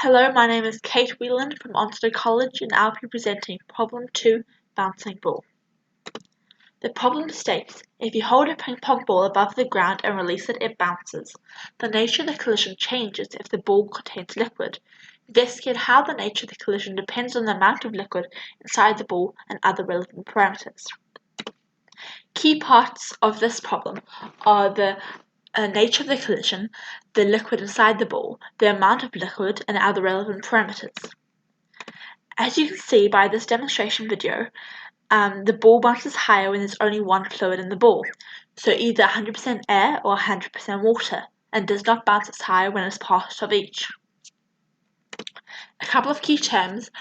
Hello, my name is Kate Whelan from Onslow College and I'll be presenting Problem 2, Bouncing Ball. The problem states, if you hold a ping pong ball above the ground and release it, it bounces. The nature of the collision changes if the ball contains liquid. Investigate how the nature of the collision depends on the amount of liquid inside the ball and other relevant parameters. Key parts of this problem are the nature of the collision, the liquid inside the ball, the amount of liquid, and other relevant parameters. As you can see by this demonstration video, the ball bounces higher when there's only one fluid in the ball, so either 100% air or 100% water, and does not bounce as high when it's part of each. A couple of key terms.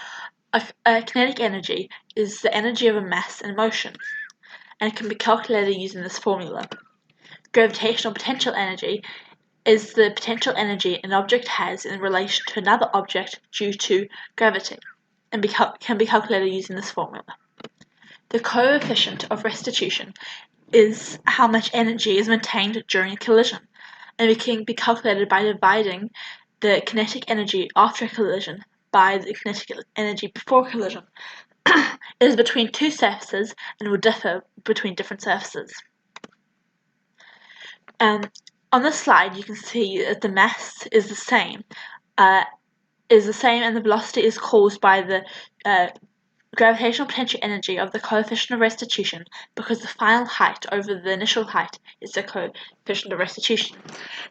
Kinetic energy is the energy of a mass in motion, and it can be calculated using this formula. Gravitational potential energy is the potential energy an object has in relation to another object due to gravity, and can be calculated using this formula. The coefficient of restitution is how much energy is maintained during a collision, and it can be calculated by dividing the kinetic energy after a collision by the kinetic energy before a collision. It is between two surfaces and will differ between different surfaces. On this slide, you can see that the mass is the same, and the velocity is caused by the gravitational potential energy of the coefficient of restitution, because the final height over the initial height is the coefficient of restitution.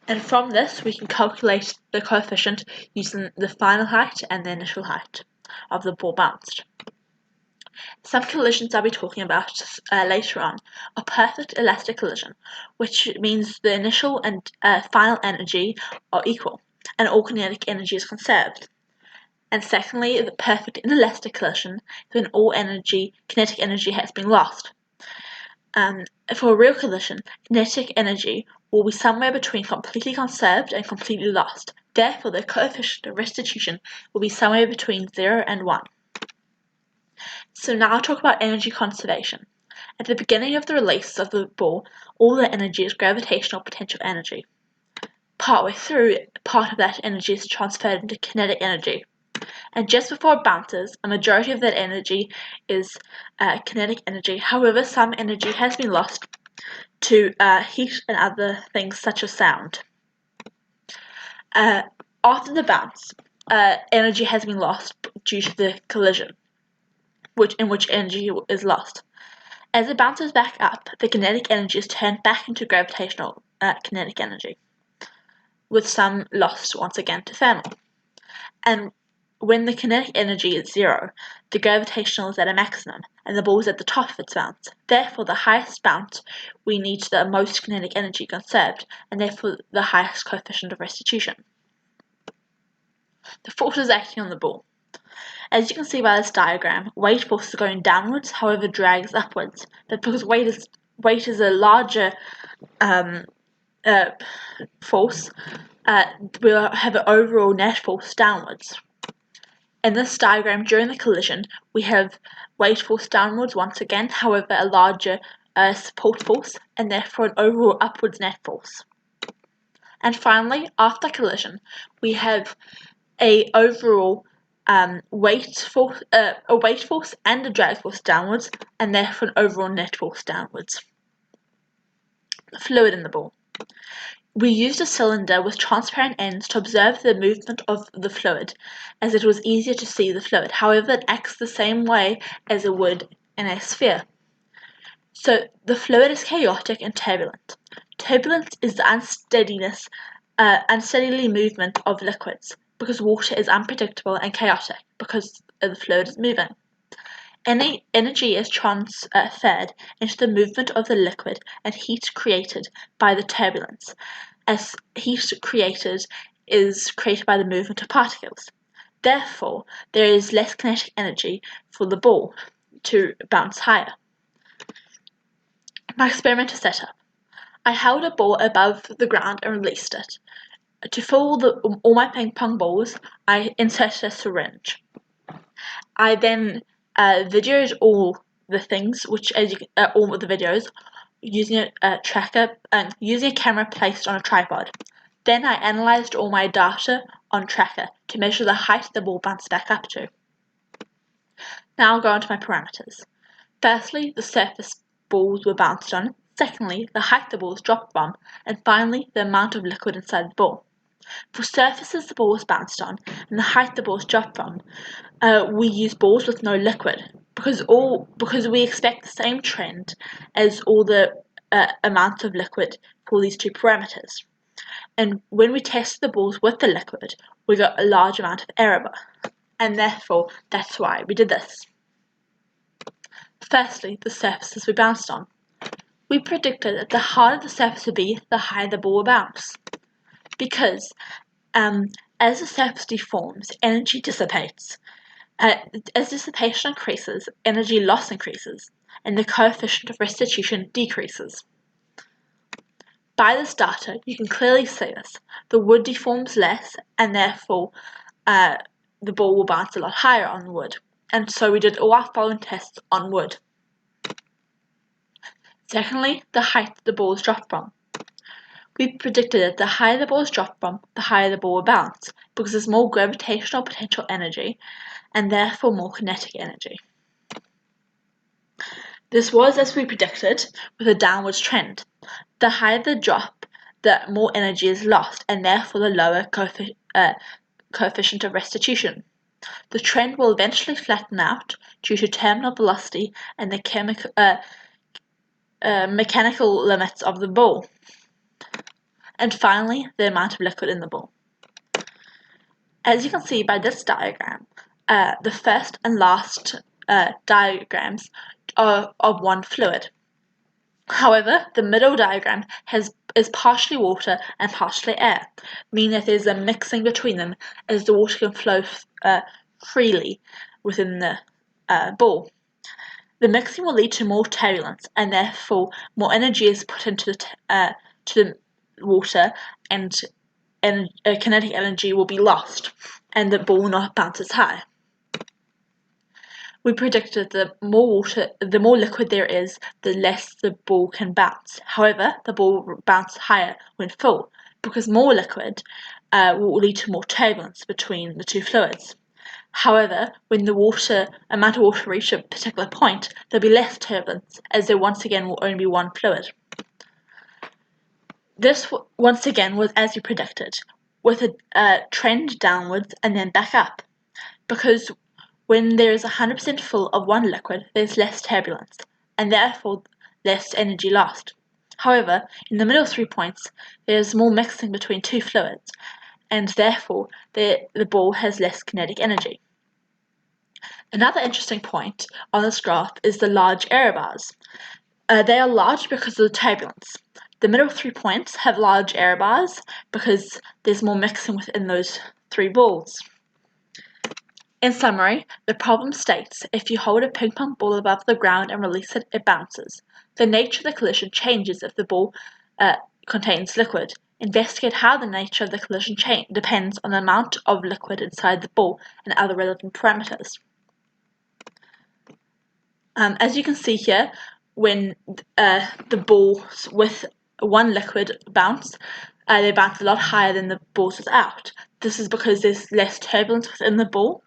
And from this, we can calculate the coefficient using the final height and the initial height of the ball bounced. Some collisions I'll be talking about later on are perfect elastic collision, which means the initial and final energy are equal, and all kinetic energy is conserved. And secondly, the perfect inelastic collision is when all kinetic energy has been lost. For a real collision, kinetic energy will be somewhere between completely conserved and completely lost. Therefore, the coefficient of restitution will be somewhere between 0 and 1. So now I'll talk about energy conservation. At the beginning of the release of the ball, all the energy is gravitational potential energy. Partway through, part of that energy is transferred into kinetic energy. And just before it bounces, a majority of that energy is kinetic energy. However, some energy has been lost to heat and other things such as sound. After the bounce, energy has been lost due to the collision, in which energy is lost. As it bounces back up, the kinetic energy is turned back into gravitational kinetic energy, with some lost once again to thermal. And when the kinetic energy is 0, the gravitational is at a maximum, and the ball is at the top of its bounce. Therefore, the highest bounce, we need the most kinetic energy conserved, and therefore the highest coefficient of restitution. The forces acting on the ball. As you can see by this diagram, weight force is going downwards, however drag is upwards. But because weight is a larger force, we'll have an overall net force downwards. In this diagram, during the collision, we have weight force downwards once again, however a larger support force, and therefore an overall upwards net force. And finally, after collision, we have a overall weight force and a drag force downwards, and therefore an overall net force downwards. The fluid in the ball. We used a cylinder with transparent ends to observe the movement of the fluid, as it was easier to see the fluid. However, it acts the same way as it would in a sphere. So the fluid is chaotic and turbulent. Turbulence is the unsteadily movement of liquids, because water is unpredictable and chaotic because the fluid is moving. Any energy is transferred into the movement of the liquid and heat created by the turbulence, as heat created is created by the movement of particles. Therefore, there is less kinetic energy for the ball to bounce higher. My experimental setup. I held a ball above the ground and released it. To fill all my ping pong balls, I inserted a syringe. I then videoed all the things, all of the videos, using a tracker and using a camera placed on a tripod. Then I analyzed all my data on tracker to measure the height the ball bounced back up to. Now I'll go on to my parameters. Firstly, the surface balls were bounced on. Secondly, the height the balls dropped from. And finally, the amount of liquid inside the ball. For surfaces the ball was bounced on and the height the balls dropped from, we use balls with no liquid because we expect the same trend as all the amounts of liquid for these two parameters. And when we tested the balls with the liquid, we got a large amount of error, and therefore that's why we did this. Firstly, the surfaces we bounced on. We predicted that the harder the surface would be, the higher the ball would bounce. Because as the surface deforms, energy dissipates. As dissipation increases, energy loss increases, and the coefficient of restitution decreases. By this data, you can clearly see this. The wood deforms less, and therefore the ball will bounce a lot higher on the wood. And so we did all our following tests on wood. Secondly, the height the balls drop from. We predicted that the higher the balls drop from, the higher the ball will bounce, because there's more gravitational potential energy, and therefore more kinetic energy. This was as we predicted, with a downwards trend. The higher the drop, the more energy is lost, and therefore the lower coefficient of restitution. The trend will eventually flatten out due to terminal velocity and the mechanical limits of the ball. And finally, the amount of liquid in the ball. As you can see by this diagram, the first and last diagrams are of one fluid. However, the middle diagram is partially water and partially air, meaning that there's a mixing between them as the water can flow freely within the ball. The mixing will lead to more turbulence, and therefore more energy is put into the water, and kinetic energy will be lost, and the ball will not bounce as high. We predicted the more liquid there is, the less the ball can bounce. However, the ball will bounce higher when full, because more liquid will lead to more turbulence between the two fluids. However, when the amount of water reaches a particular point, there'll be less turbulence, as there once again will only be one fluid. This once again was as you predicted, with a trend downwards and then back up, because when there is 100% full of one liquid, there's less turbulence, and therefore less energy lost. However, in the middle 3 points, there's more mixing between two fluids, and therefore the ball has less kinetic energy. Another interesting point on this graph is the large error bars. They are large because of the turbulence. The middle 3 points have large error bars because there's more mixing within those three balls. In summary, the problem states if you hold a ping pong ball above the ground and release it, it bounces. The nature of the collision changes if the ball contains liquid. Investigate how the nature of the collision depends on the amount of liquid inside the ball and other relevant parameters. As you can see here, when the balls with one liquid bounce, they bounce a lot higher than the balls without. This is because there's less turbulence within the ball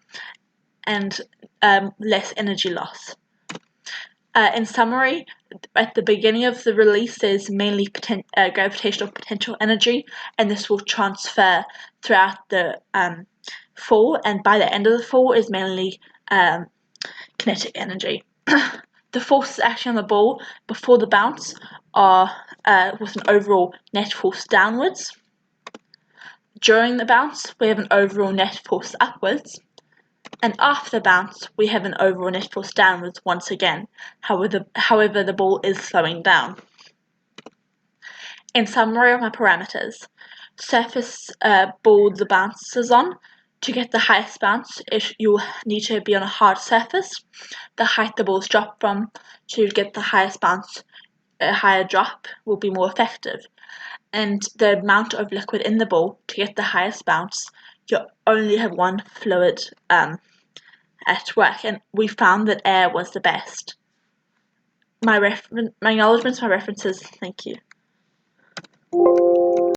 and less energy loss. In summary, at the beginning of the release, there's mainly gravitational potential energy, and this will transfer throughout the fall, and by the end of the fall is mainly kinetic energy. The forces acting on the ball before the bounce are with an overall net force downwards. During the bounce, we have an overall net force upwards. And after the bounce, we have an overall net force downwards once again. However, the ball is slowing down. In summary of my parameters, surface ball the bounce is on. To get the highest bounce, you need to be on a hard surface. The height the balls drop from, to get the highest bounce, a higher drop will be more effective. And the amount of liquid in the ball, to get the highest bounce, you only have one fluid at work, and we found that air was the best. My acknowledgements, my references, thank you.